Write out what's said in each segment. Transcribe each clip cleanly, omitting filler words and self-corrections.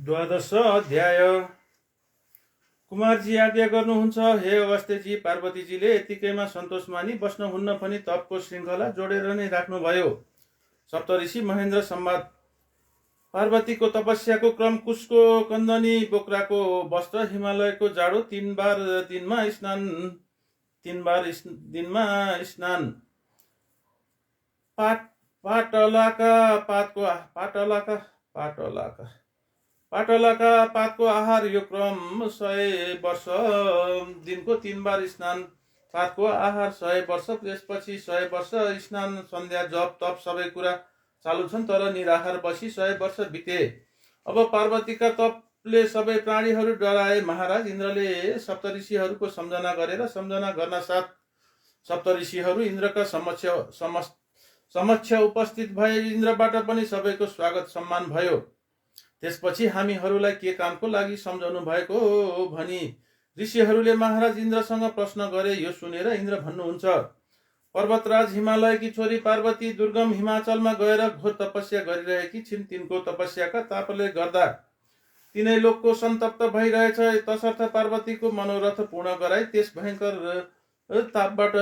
द्वादश अध्याय। कुमारजी आज्ञा गर्नुहुन्छ, हे अगस्त्यजी। पार्वतीजीले यतिकैमा सन्तोष मानी बस्नुहुन्न भनी तपको श्रृङ्खला जोडेर नै राख्नुभयो। सप्तऋषि महेन्द्र संवाद। पार्वतीको तपस्याको क्रम। कुशको कन्दनी बोक्राको वस्त्र, हिमालयको जाडो, तीन बार दिनमा स्नान, पाटलाका पातको आहार। यो क्रम 100 वर्ष। दिनको 3 बार स्नान, पातको आहार 100 वर्ष। त्यसपछि 100 वर्ष स्नान, सन्ध्या, जप तप सबै कुरा चालु छन्, तर निराहार बसी 100 वर्ष बिते। अब पार्वतीका तपले सबै प्राणीहरू डराए। महाराज इन्द्रले सप्तऋषिहरूको सम्झना गरेर सम्झना गर्न साथ सप्तऋषिहरू इन्द्रका समक्ष उपस्थित भए। इन्द्रबाट पनि सबैको स्वागत सम्मान भयो। त्यसपछि हामीहरूलाई के कामको लागि सम्झाउनु भएको भनी ऋषिहरूले महाराज इन्द्रसँग प्रश्न गरे। यो सुनेर इन्द्र भन्नुहुन्छ, पर्वतराज हिमालयकी छोरी पार्वती दुर्गम हिमाचलमा गएर घोर तपस्या गरिरहेकी छिन्। तिनको तपस्याका तापले गर्दा तिनै लोकको सन्तप्त भइरहेछ। तसर्थ पार्वतीको मनोरथ पूर्ण गराई त्यस भयङ्कर तापबाट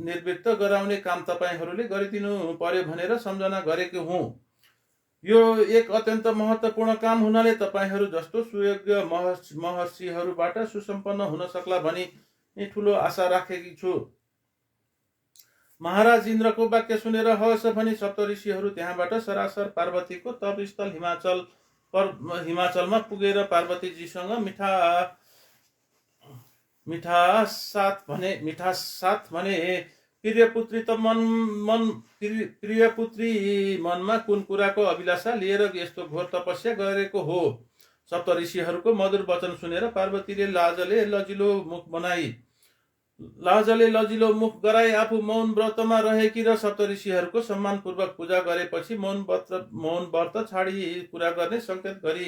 निर्वृत्त गराउने काम तपाईहरूले गरिदिनु पर्यो भनेर सम्झना गरेको हुँ। यो एक अत्यन्त महत्त्वपूर्ण काम हुनाले तपाईहरू जस्तो सुयोग्य महर्षिहरूबाट सुसम्पन्न हुन सक्ला भनी ठुलो आशा राखेकी छु। महाराज इन्द्रको वाक्य सुनेर हवस् भनी सप्तऋषिहरू त्यहाँबाट सरासर पार्वतीको तपस्थल हिमाचलमा पुगेर पार्वतीजीसँग मिठा साथ भने प्रियपुत्री मनमा कुन कुराको अभिलाषा लिएर यस्तो घोर तपस्या गरेको हो। सप्तऋषिहरूको मधुर वचन सुनेर पार्वतीले लाजले लजिलो मुख गराई आफू मौन व्रतमा रहेकी र सप्तऋषिहरूको सम्मानपूर्वक पूजा गरेपछि मौन व्रत छाडी पूरा गर्ने संकेत गरी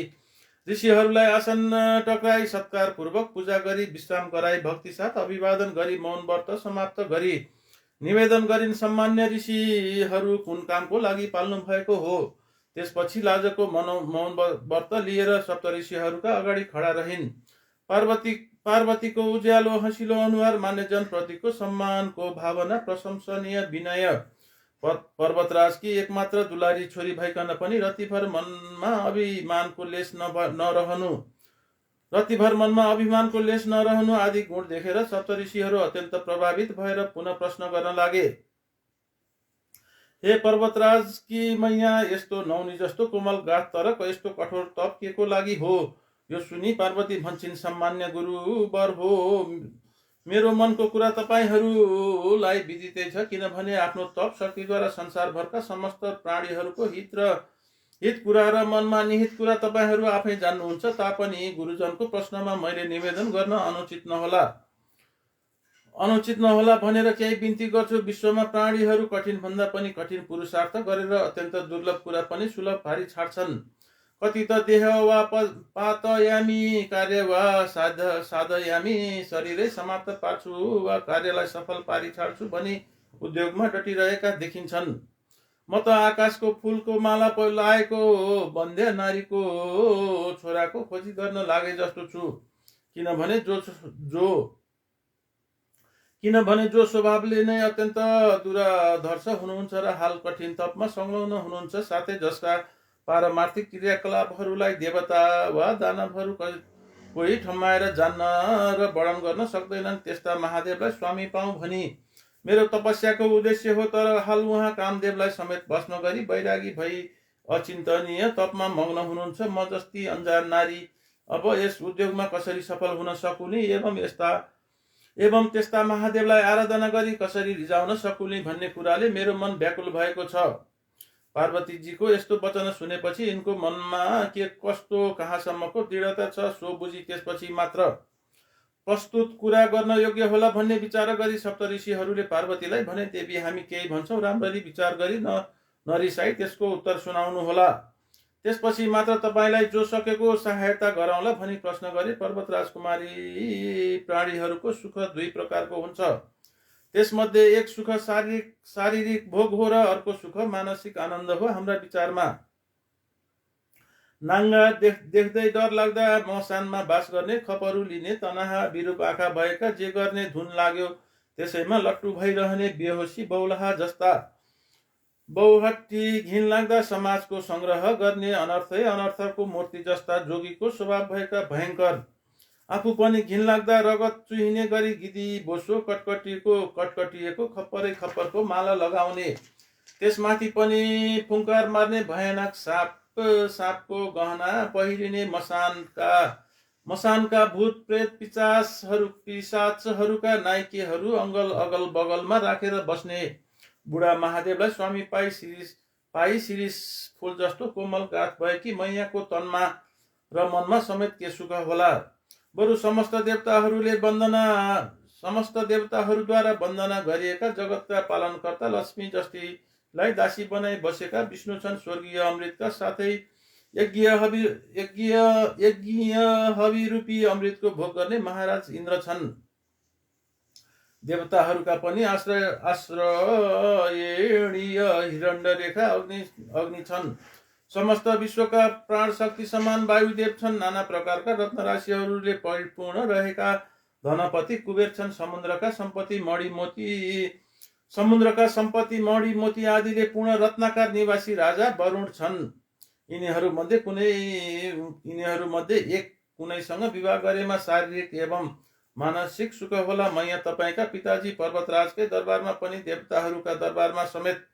ऋषिहरूलाई आसन टक्राई सत्कार पूर्वक पूजा गरी विश्राम गराई भक्ति साथ अभिवादन गरी मौन व्रत समाप्त गरी निवेदन गरिन्, सम्मान्य ऋषिहरू कुन कामको लागि पाल्नु भएको हो। त्यसपछि लाजको मौन व्रत लिएर सप्तऋषिहरूका अगाडि खडा रहिन्। पार्वतीको उज्यालो हँसिलो अनुहार मान्यजन प्रतिको सम्मानको भावना, प्रशंसनीय विनय, पर्वतराजकी एकमात्र दुलारी छोरी भइकन पनि रतिभर मनमा अभिमानको लेस नरहनु आदि गुण देखेर सप्तऋषिहरू अत्यन्त प्रभावित भएर पुनः प्रश्न गर्न लागे। हे पर्वतराज की मैया, यस्तो नौनी जस्तो कोमल गाथ तर यस्तो कठोर तप के को लागि हो। यो सुनि पार्वती भन्छन्, सम्मान्य गुरुवर हो, मेरो मनको कुरा तपाईहरूलाई विदितै छ। किनभने आफ्नो तप शक्तिद्वारा संसारभरका समस्त प्राणीहरूको हित कुरा र मनमा निहित कुरा तपाईहरू आफै जान्नुहुन्छ। तापनि गुरुजनको प्रश्नमा मैले निवेदन गर्न अनुचित नहोला भनेर केही बिन्ती गर्छु। विश्वमा प्राणीहरू कठिन भन्दा पनि कठिन पुरुषार्थ गरेर अत्यन्त दुर्लभ कुरा पनि सुलभ पारी छाड्छन्। कति त देह वा पातयामी, कार्य वा साधयामी, शरीरै समाप्त पार्छु वा कार्यलाई सफल पारी छाड्छु भनी उद्योगमा डटिरहेका देखिन्छन्। म त आकाशको फूलको माला लाएको बन्ध्या नारीको छोराको खोजी गर्न लागे जस्तो छु। किनभने जो स्वभावले नै अत्यन्त दुराधर्ष हुनुहुन्छ र हाल कठिन तपमा संलग्न हुनुहुन्छ, साथै जसका पारमार्थिक क्रियाकलापहरूलाई देवता वा दानवहरू कोही ठम्माएर जान्न र वर्णन गर्न सक्दैनन्, त्यस्ता महादेवलाई स्वामी पाऊँ भनी मेरो तपस्याको उद्देश्य हो। तर हाल उहाँ कामदेवलाई समेत भस्म गरी वैरागी भई अचिन्तनीय तपमा मग्न हुनुहुन्छ। म जस्ती अन्जान नारी अब यस उद्योगमा कसरी सफल हुन सकुनी एवं त्यस्ता महादेवलाई आराधना गरी कसरी रिजाउन सकुनी भन्ने कुराले मेरो मन व्याकुल भएको छ। पार्वतीजीको यस्तो वचन सुनेपछि यिनको मनमा के कस्तो कहाँसम्मको दृढता छ सो बुझी त्यसपछि मात्र प्रस्तुत कुरा गर्न योग्य होला भन्ने विचार गरी सप्तऋषिहरूले पार्वतीलाई भने, देवी हामी केही भन्छौँ, राम्ररी विचार गरी नरिसाई त्यसको उत्तर सुनाउनु होला। त्यसपछि मात्र तपाईलाई जो सकेको सहायता गराउँला भनी प्रश्न गरे। पर्वत राजकुमारी, प्राणीहरूको सुख दुई प्रकारको हुन्छ। त्यसमध्ये एक सुख शारीरिक भोग हो र अर्को सुख मानसिक आनन्द हो। हाम्रा विचारमा नाङ्गा देख्दै डर लाग्दा मसानमा बास गर्ने, खपहरू लिने तनहा बिरूप आँखा भएका, जे गर्ने धुन लाग्यो त्यसैमा लट्टु भइरहने, बेहोसी बौलाहा जस्ता, बौहट्टी घिन लाग्दा समाजको सङ्ग्रह गर्ने, अनर्थै अनर्थको मूर्ति जस्ता, जोगीको स्वभाव भएका भयङ्कर, आफू पनि घिन लाग्दा रगत चुहिने गरी गिदी बोसो, कटकटिएको खप्परको माला लगाउने, त्यसमाथि पनि फुङ्कार मार्ने भयानक सापको गहना पहिरिने, मसानका भूत प्रेत पिशाचहरूका नाइकेहरू अगल बगलमा राखेर बस्ने, बुढा महादेवलाई स्वामी पाई शिरीष फुल जस्तो कोमल गाथ भएकी मैयाको तनमा र मनमा समेत के सुख होला। बरु समस्त देवताहरूद्वारा वन्दना गरिएका जगतका पालनकर्ता लक्ष्मी जस्तीलाई दासी बनाई बसेका विष्णु छन्। स्वर्गीय अमृतका साथै यज्ञ हवि रूपी अमृतको भोग गर्ने महाराज इन्द्र छन्। देवताहरूका पनि आश्रयणीय हिरण्यरेखा अग्नि छन्। समस्त विश्वका प्राण शक्ति समान वायुदेव छन्। नाना प्रकारका रत्नराशिहरूले परिपूर्ण रहेका धनपति कुबेर छन्। समुद्रका सम्पत्ति मणि मोती आदिले पूर्ण रत्नाकार निवासी राजा वरुण छन्। यिनीहरू मध्ये एक कुनैसँग विवाह गरेमा शारीरिक एवं मानसिक सुख होला। मैया तपाईका पिताजी पर्वतराजकै दरबारमा पनि देवताहरूका दरबारमा समेत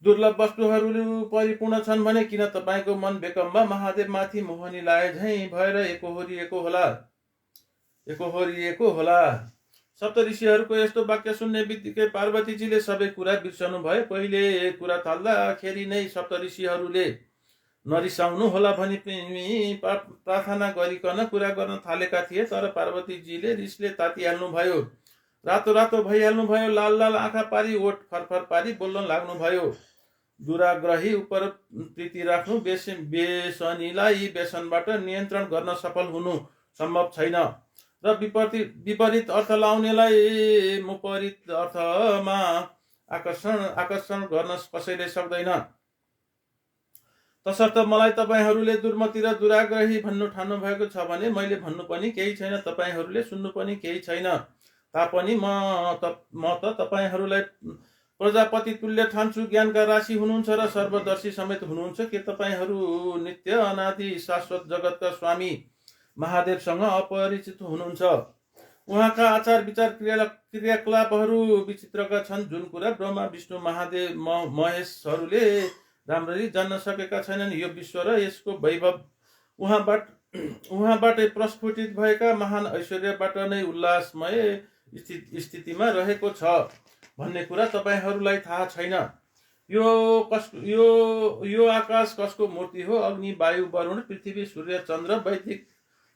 दुर्लभ वस्तुहरू परिपूर्ण छन् भने किन तपाईको मन बेकम्बा महादेव माथि मोहनी लाए झैं भएर एकोहोरिएको होला। सप्तऋषिहरूको यस्तो वाक्य सुन्ने बित्तिकै पार्वतीजीले सबै कुरा बिर्सनु भयो। पहिले कुरा थाल्दाखेरि नै सप्तऋषिहरूले नरिसाउनु होला भनी प्रार्थना गरिकन कुरा गर्न थालेका थिए। तर पार्वतीजीले रिसले तातिहाल्नु भयो। रातो भइहाल्नु भयो। लाल आँखा पारी ओठ फरफर पारी बोल्न लाग्नु भयो। दुराग्रही उपर प्रीति राख्नु, बेसनीलाई व्यसनबाट नियन्त्रण गर्न सफल हुनु सम्भव छैन र विपरीत अर्थ लाउनेलाई मुपरीत अर्थमा आकर्षण गर्न कसैले सक्दैन। तसर्थ मलाई तपाईहरूले दुर्मति र दुराग्रही भन्नु ठान्नु भएको छ भने मैले भन्नु पनि केही छैन, तपाईहरूले सुन्नु पनि केही छैन। तापनि म त तपाईहरूलाई प्रजापति तुल्य ठान्छु। ज्ञानका राशि हुनुहुन्छ र सर्वदर्शी समेत हुनुहुन्छ। के तपाईहरू नित्य अनादि शाश्वत जगतका स्वामी महादेवसँग अपरिचित हुनुहुन्छ? उहाँका आचार विचार क्रियाकलापहरू विचित्रका छन्। जुन कुरा ब्रह्मा विष्णु महादेव महेशहरूले राम्ररी जान्न सकेका छैनन्। यो विश्व र यसको वैभव उहाँबाटै प्रस्फुटित भएका महान ऐश्वर्यबाट नै उल्लासमय स्थितिमा रहेको छ भन्ने कुरा तपाईहरूलाई थाहा छैन। यो आकाश कसको मूर्ति हो? अग्नि, वायु, वरुण, पृथ्वी, सूर्य, चन्द्र,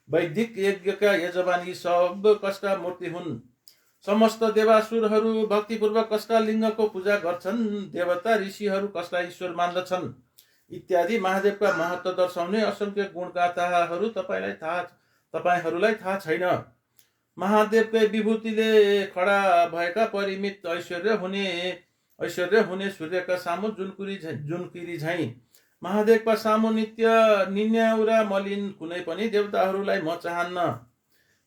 वैदिक यज्ञका यजमान यी सब कसका मूर्ति हुन्? समस्त देवासुरहरू भक्तिपूर्वक कसका लिङ्गको पूजा गर्छन्? देवता ऋषिहरू कसलाई ईश्वर मान्दछन्? इत्यादि महादेवका महत्त्व दर्शाउने असंख्य गुणगाथाहरू तपाईहरूलाई थाहा छैन। महादेवकै विभूतिले खडा भएका परिमित ऐश्वर्य हुने सूर्यका सामु जुनकिरी झैं महादेवका सामु निन्याउरा मलिन कुनै पनि देवताहरूलाई म चाहन्न।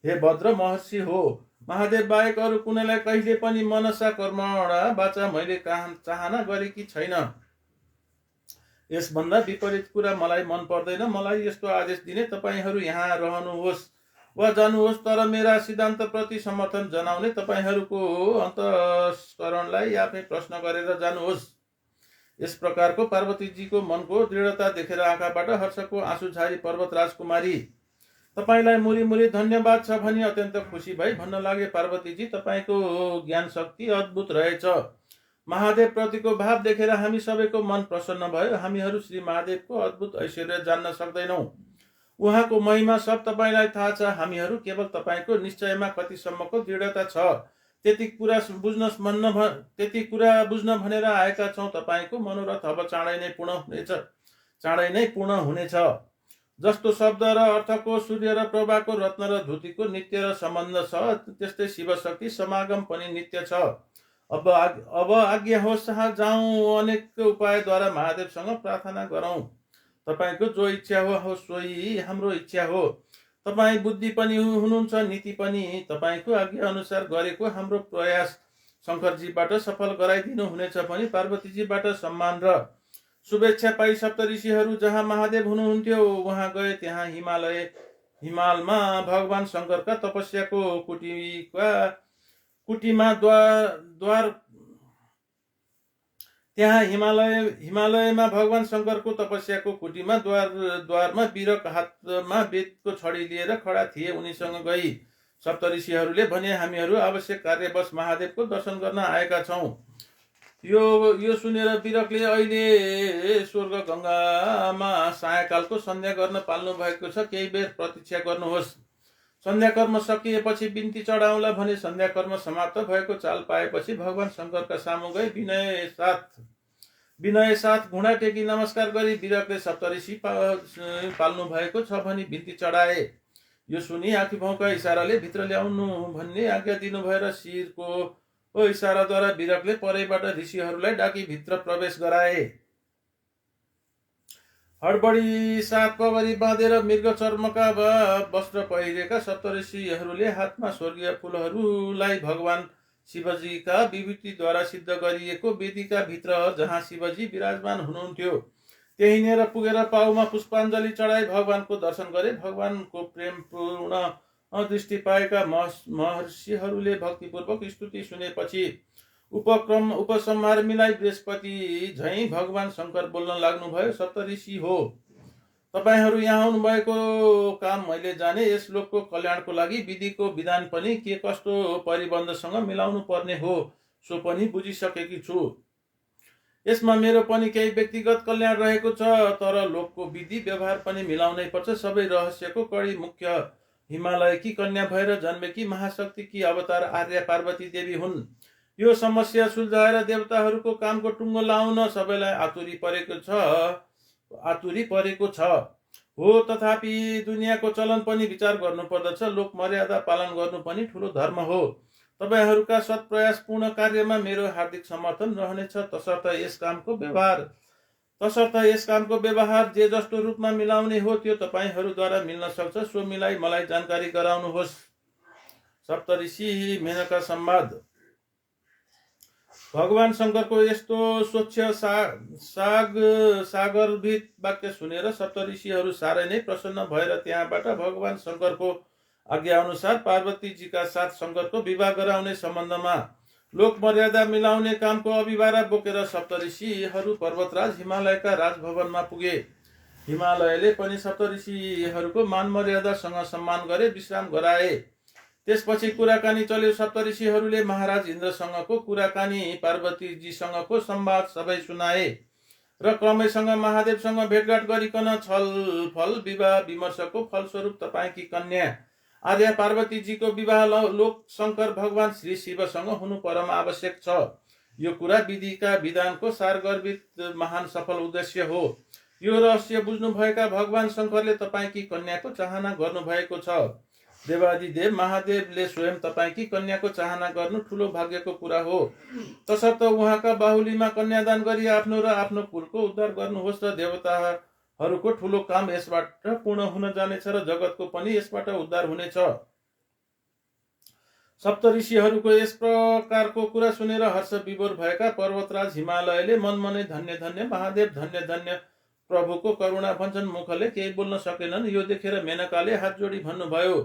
हे भद्र महर्षि हो, महादेव बाहेक अरू कुनैलाई कहिले पनि मनसा कर्मणा वाचा मैले चाहना गरेकी छैन। यसभन्दा विपरीत कुरा मलाई मन पर्दैन। मलाई यस्तो आदेश दिने तपाईहरू यहाँ रहनुहोस् वा जानुहोस्, तर मेरा सिद्धान्त प्रति समर्थन जनाउने तपाईहरूको अन्तस्करणलाई आफै प्रश्न गरेर जानुहोस्। यस प्रकारको पार्वतीजीको मनको दृढता देखेर आँखाबाट हर्षको आँसु झारी पर्वत राजकुमारी तपाईलाई मुरी धन्यवाद छ भनी अत्यन्त खुसी भई भन्न लागे, पार्वतीजी तपाईको ज्ञान शक्ति अद्भुत रहेछ। महादेव प्रतिको भाव देखेर हामी सबैको मन प्रसन्न भयो। हामीहरू श्री महादेवको अद्भुत ऐश्वर्य जान्न सक्दैनौं। उहाँको महिमा सब तपाईलाई थाहा छ। हामीहरू केवल तपाईको निश्चयमा कतिसम्मको दृढता छ त्यति कुरा बुझ्न भनेर आएका छौं। तपाईको मनोरथ अब चाँडै नै पूर्ण हुनेछ। जस्तो शब्द र अर्थको, सूर्य र प्रभाको, रत्न र धुतीको नित्य र सम्बन्ध छ, त्यस्तै शिवशक्ति समागम पनि नित्य छ। अब आज्ञा होस्, जाउँ, अनेक उपायद्वारा महादेवसँग प्रार्थना गरौं। तपाईँको जो इच्छा हो सोही हाम्रो इच्छा हो। तपाईँ बुद्धि पनि हुनुहुन्छ, नीति पनि। तपाईँको आज्ञा अनुसार गरेको हाम्रो प्रयास शङ्करजीबाट सफल गराइदिनु हुनेछ भनी पार्वतीजीबाट सम्मान र शुभेच्छा पाई सप्तऋषिहरू जहाँ महादेव हुनुहुन्थ्यो उहाँ गए। त्यहाँ हिमालमा भगवान शङ्करका तपस्याको कुटीमा द्वार त्यहाँ हिमालयमा भगवान शङ्करको तपस्याको कुटीमा द्वारमा वीरक हातमा बेतको छडी लिएर खडा थिए। उनीसँग गई सप्तऋषिहरूले भने, हामीहरू आवश्यक कार्यवश महादेवको दर्शन गर्न आएका छौँ। यो सुनेर वीरकले अहिले स्वर्ग गङ्गामा सायकालको सन्ध्या गर्न पाल्नु भएको छ, केही बेर प्रतीक्षा गर्नुहोस्। सन्ध्या कर्म सकिएपछि बिन्ती चढाउला भने सन्ध्या कर्म समाप्त भएको चाल पाएपछि भगवान शङ्करका सामु गई विनय साथ घुँडा टेकी नमस्कार गरी वीरकले सप्तऋषि पाल्नु भएको छ भनी बिन्ती चढाए। यो सुनि आँखीभौँका इसाराले भित्र ल्याउनु भन्ने आज्ञा दिनु भएर शिरको इसाराद्वारा वीरकले परैबाट ऋषिहरूलाई डाकी भित्र प्रवेश गराए। हडबडी सात पगरी बाँधेर मृग चर्मका वस्त्र पहिरेका सप्तऋषिहरूले हातमा स्वर्गीय फुलहरूलाई भगवान शिवजीका विभूतिद्वारा सिद्ध गरिएको वेदीका भित्र जहाँ शिवजी विराजमान हुनुहुन्थ्यो त्यहीँनिर पुगेर पाउमा पुष्पाञ्जली चढाई भगवानको दर्शन गरे। भगवानको प्रेमपूर्ण दृष्टि पाएका महर्षिहरूले भक्तिपूर्वक स्तुति सुनेपछि उपसंहार मिलाई बृहस्पति झैं भगवान शङ्कर बोल्न लाग्नुभयो, सप्तऋषि हो, तपाईहरू यहाँ आउनुभएको काम मैले जाने। यस लोकको कल्याणको लागि विधिको विधान पनि के कस्तो परिबन्धसँग मिलाउनु पर्ने हो सो पनि बुझिसकेकी छु। यसमा मेरो पनि केही व्यक्तिगत कल्याण रहेको छ, तर लोकको विधि व्यवहार पनि मिलाउनै पर्छ। सबै रहस्यको कडी मुख्य हिमालयकी कन्या भएर जन्मेकी महाशक्तिकी अवतार आर्या पार्वती देवी हुन्। यो समस्या सुल्झाएर देवताहरूको कामको टुङ्गो लाउन सबैलाई आतुरी परेको छ हो। तथापि दुनियाँको चलन पनि विचार गर्नुपर्दछ। लोक मर्यादा पालन गर्नु पनि ठुलो धर्म हो। तपाईहरूका सत्प्रयास पूर्ण कार्यमा मेरो हार्दिक समर्थन रहनेछ। तसर्थ यस कामको व्यवहार जे जस्तो रूपमा मिलाउने हो त्यो तपाईहरूद्वारा मिल्न सक्छ, सो मिलाई मलाई जानकारी गराउनुहोस्। सप्तऋषि मेनका संवाद। भगवान शङ्करको यस्तो स्वच्छ सागरभित वाक्य सुनेर सप्तऋषिहरू साह्रै नै प्रसन्न भएर त्यहाँबाट भगवान शङ्करको आज्ञा अनुसार पार्वतीजीका साथ शङ्करको विवाह गराउने सम्बन्धमा लोक मर्यादा मिलाउने कामको अभिभारा बोकेर सप्तऋषिहरू पर्वतराज हिमालयका राजभवनमा पुगे। हिमालयले पनि सप्तऋषिहरूको मान मर्यादासँग सम्मान गरे, विश्राम गराए। त्यसपछि कुराकानी चल्यो। सप्तऋषिहरूले महाराज इन्द्रसँगको कुराकानी, पार्वतीजीसँगको संवाद सबै सुनाए र क्रमैसँग महादेवसँग भेटघाट गरिकन छलफल विवाह विमर्शको फलस्वरूप तपाईँकी कन्या आर्या पार्वतीजीको विवाह लोक शङ्कर भगवान श्री शिवसँग हुनु परम आवश्यक छ। यो कुरा विधिका विधानको सारगर्भित महान सफल उद्देश्य हो। यो रहस्य बुझ्नुभएका भगवान शङ्करले तपाईँकी कन्याको चाहना गर्नुभएको छ। देवादिदेव महादेवले स्वयं तपाईँकी कन्याको चाहना गर्नु ठुलो भाग्यको कुरा हो। तसर्थ उहाँका बाहुलीमा कन्यादान गरी आफ्नो र आफ्नो कुलको उद्धार गर्नुहोस् र देवताहरूको ठुलो काम यसबाट पूर्ण हुन जानेछ र जगतको पनि यसबाट उद्धार हुनेछ। सप्तऋषिहरूको यस प्रकारको कुरा सुनेर हर्ष विभोर भएका पर्वतराज हिमालयले मनमनै धन्य धन्य महादेव, धन्य धन्य प्रभुको करुणा भन्छन्। मुखले केही बोल्न सकेनन्। यो देखेर मेनकाले हात जोडी भन्नुभयो,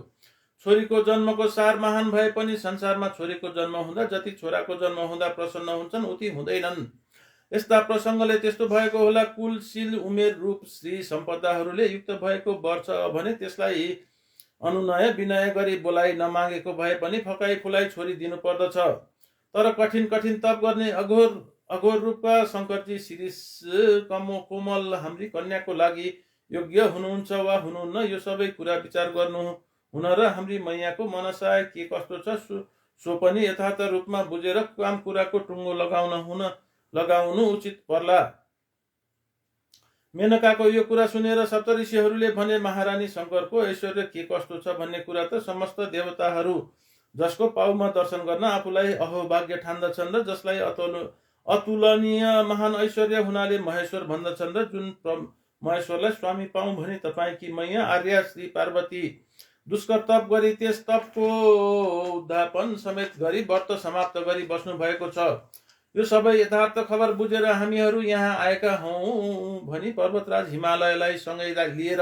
छोरीको जन्मको सार महान भए पनि संसारमा छोरीको जन्म हुँदा जति छोराको जन्म हुँदा प्रसन्न हुन्छन् उति हुँदैनन्। यस्ता प्रसङ्गले त्यस्तो भएको होला। कुल, शील, उमेर, रूप, श्री सम्पदाहरूले युक्त भएको वर छ भने त्यसलाई अनुनय विनय गरी बोलाइ नमागेको भए पनि फकाइ फुलाइ छोरी दिनु पर्दछ। तर कठिन तप गर्ने अघोर रूपका शङ्करजी शिरीष कोमल हाम्री कन्याको लागि योग्य हुनुहुन्छ वा हुनुहुन्न, यो सबै कुरा विचार गर्नु हुन र हाम्री मैयाको मनसा के कस्तो छ सो पनि यथार्थ रूपमा बुझेर काम कुराको टुङ्गो लगाउनु उचित पर्ला। मेनकाको यो कुरा सुनेर सप्तऋषिहरूले भने, महारानी शङ्करको ऐश्वर्य के कस्तो छ भन्ने कुरा त समस्त देवताहरू जसको पाउमा दर्शन गर्न आफूलाई अहोभाग्य ठान्दछन् र जसलाई अतुलनीय महान ऐश्वर्य हुनाले महेश्वर भन्दछन् र जुन महेश्वरलाई स्वामी पाऊँ भने तपाईँकी मैया आर्या श्री पार्वती दुष्कर तप गरी त्यस तपको उद्धापन समेत गरी व्रत समाप्त गरी बस्नु भएको छ। यो सबै यथार्थ खबर बुझेर हामीहरू यहाँ आएका हौँ भनी पर्वतराज हिमालयलाई सँगै लिएर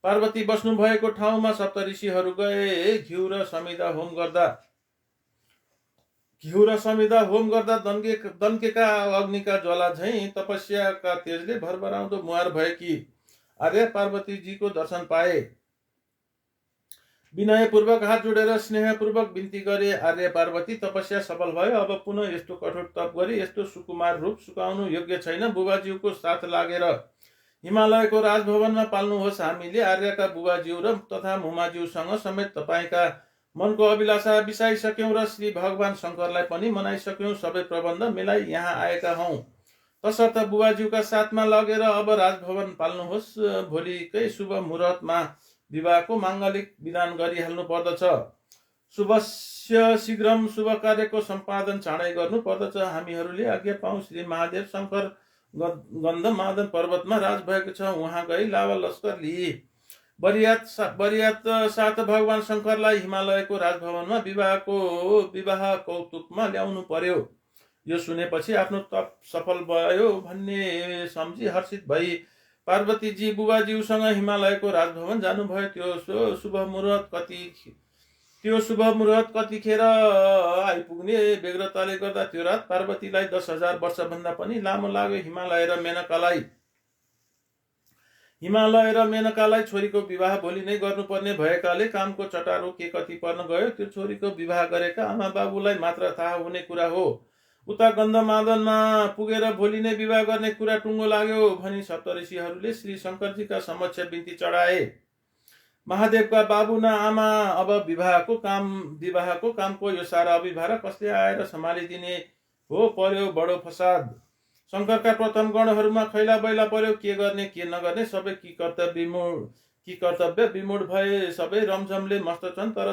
पार्वती बस्नु भएको ठाउँमा सप्तऋषिहरू गए। घिउ र समिधा होम गर्दा दन्केका अग्निका ज्वाला झैं तपस्याका तेजले भरभराउँदो मुहार भएकी आर्य पार्वतीजीको दर्शन पाए। विनयपूर्वक हात जोडेर स्नेहपूर्वक बिन्ती गरे। आर्य पार्वती तपस्या सफल भयो। अब पुनः यस्तो कठोर तप गरी यस्तो सुकुमार रूप सुकाउनु योग्य छैन। बुबाज्यूको साथ लागेर हिमालयको राजभवनमा पाल्नुहोस्। हामीले आर्यका बुबाज्यू र तथा मुमाज्यूसँग समेत तपाईँका मनको अभिलाषा बिसाइसक्यौं र श्री भगवान शङ्करलाई पनि मनाइसक्यौं। सबै प्रबन्ध मिलाई यहाँ आएका हौं। तसर्थ बुबाज्यूका साथमा लगेर अब राजभवन पाल्नुहोस्। भोलिकै शुभ मुहुर्तमा विवाहको माङ्गलिक विधान गरिहाल्नु पर्दछ। शुभस्य शीघ्रम, शुभ कार्यको सम्पादन चाँडै गर्नु पर्दछ। हामीहरूले आज्ञा पाऊँ। श्री महादेव शङ्कर गन्धमादन पर्वतमा राज भएको छ। उहाँ गई लावा लस्कर लिए बरियात साथ भगवान शङ्करलाई हिमालयको राजभवनमा विवाह कौतुकमा ल्याउनु पर्यो। यो सुनेपछि आफ्नो तप सफल भयो भन्ने सम्झी हर्षित भई पार्वतीजी बुबाज्यूसँग हिमालयको राजभवन जानुभयो। त्यो शुभ मुहुर्त कतिखेर आइपुग्ने बेग्रताले गर्दा त्यो रात पार्वतीलाई 10,000 वर्षभन्दा पनि लामो लाग्यो। हिमालय र मेनकालाई छोरीको विवाह भोलि नै गर्नुपर्ने भएकाले कामको चटारो के कति पर्न गयो। त्यो छोरीको विवाह गरेका आमा बाबुलाई मात्र थाहा हुने कुरा हो। उता गन्धमादनमा पुगेर भोलि नै विवाह गर्ने कुरा टुङ्गो लाग्यो भनी सप्तऋषिहरूले श्री शङ्करजीका समक्ष बिन्ती चढाए। महादेवका बाबु न आमा, अब विवाहको कामको यो सारा अभिभार कसले आएर सम्हालिदिने हो। पर्यो बडो फसाद। शङ्करका प्रथम गणहरूमा खैला बैला पर्यो। के गर्ने के नगर्ने सबै कि कर्तव्य विमूढ भए। सबै रमझमले मस्त छन्, तर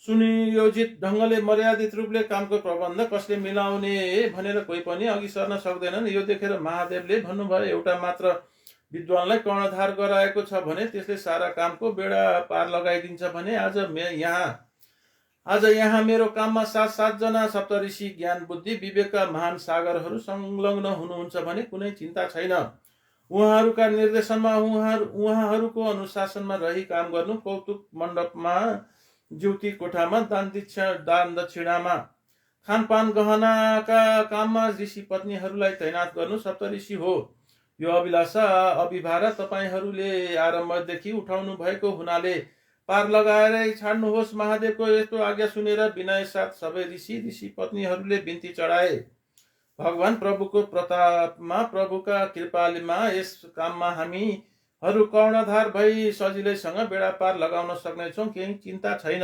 सुनियोजित ढङ्गले मर्यादित रूपले कामको प्रबन्ध कसले मिलाउने भनेर कोही पनि अघि सर्न सक्दैनन्। यो देखेर महादेवले भन्नुभयो, एउटा मात्र विद्वानलाई कर्णधार गराएको छ भने त्यसले सारा कामको बेडा पार लगाइदिन्छ भने आज यहाँ मेरो काममा 7 जना सप्तऋषि ज्ञान बुद्धि विवेकका महान सागरहरू संलग्न हुनुहुन्छ भने कुनै चिन्ता छैन। उहाँहरूका निर्देशनमा उहाँहरूको अनुशासनमा रही काम गर्नु। कौतुक मण्डपमा, ज्योति कोठामा, दान दक्षिणामा, खानपान गहनाका काममा ऋषि पत्नीहरूलाई तैनात गर्नु सप्तऋषि हो। यो अभिभार तपाईँहरूले आरम्भदेखि उठाउनु भएको हुनाले पार लगाएरै छाड्नुहोस्। महादेवको यस्तो आज्ञा सुनेर विनय साथ सबै ऋषि पत्नीहरूले बिन्ती चढाए। भगवान प्रभुको प्रतापमा, प्रभुका कृपालेमा यस काममा हामीहरू कर्णधार भई सजिलैसँग बेडा पार लगाउन सक्नेछौँ। केही चिन्ता छैन।